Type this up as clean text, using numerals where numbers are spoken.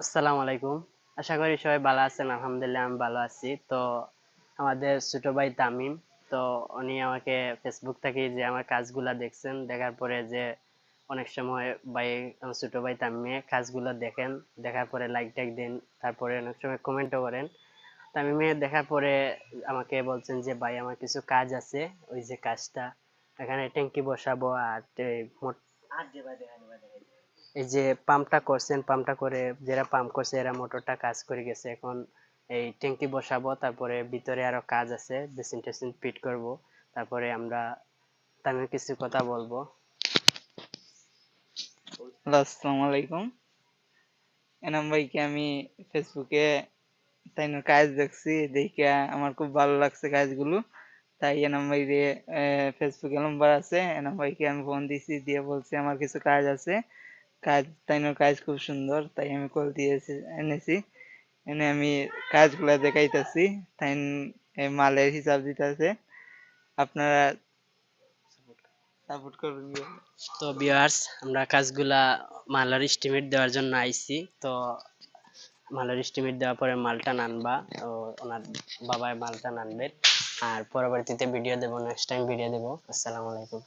আসসালামু আলাইকুম। আশা করি সবাই ভালো আছেন। আলহামদুলিল্লাহ আমি ভালো আছি। তো আমাদের ছোট ভাই তামিম, তো উনি আমাকে ফেসবুক থেকে যে আমার কাজগুলা দেখছেন, দেখার পরে যে অনেক সময় ভাই আমার ছোট ভাই তামিমে কাজগুলো দেখেন, দেখার পরে লাইক টাইক দেন, তারপরে অনেক সময় কমেন্টও করেন। তামিমে দেখার পরে আমাকে বলছেন যে ভাই আমার কিছু কাজ আছে, ওই যে কাজটা এখানে ট্যাঙ্কি বসাবো আর এই যে পাম্পটা করছেন, পাম্পটা করে যারা পাম্প করছে এরা মোটরটা কাজ করে গেছে। এখন এই ট্যাঙ্কি বসাবো, তারপরে ভিতরে আরো কাজ আছে, বেসিন টেসিন ফিট করব, তারপরে আমরা তামিম কিছু কথা বলবো। হ্যালো, আসসালামু আলাইকুম। এনাম ভাইকে আমি ফেসবুকে তাই কাজ দেখছি, দেখে আমার খুব ভালো লাগছে কাজগুলো। তাই এনাম ভাই দিয়ে ফেসবুকে নাম্বার আছে, এনাম ভাইকে আমি ফোন দিছি, দিয়ে বলছি আমার কিছু কাজ আছে। তাইনোর কাজ খুব সুন্দর, তাই আমি কল দিয়েছি, এনেছি। এনে আমি কাজগুলা দেখাইতেছি, তাই মালের হিসাব দিতেছে। আপনারা সাপোর্ট করবেন। তো ভিউয়ার্স, আমরা কাজগুলা মালার এস্টিমেট দেওয়ার জন্য আইছি। তো মালার এস্টিমেট দেওয়ার পরে মালটা নানবা, তো ওনার বাবাই মালটা নানবে, আর পরবর্তীতে ভিডিও দেবো, নেক্সট টাইম ভিডিও দেবো। আসসালামু আলাইকুম।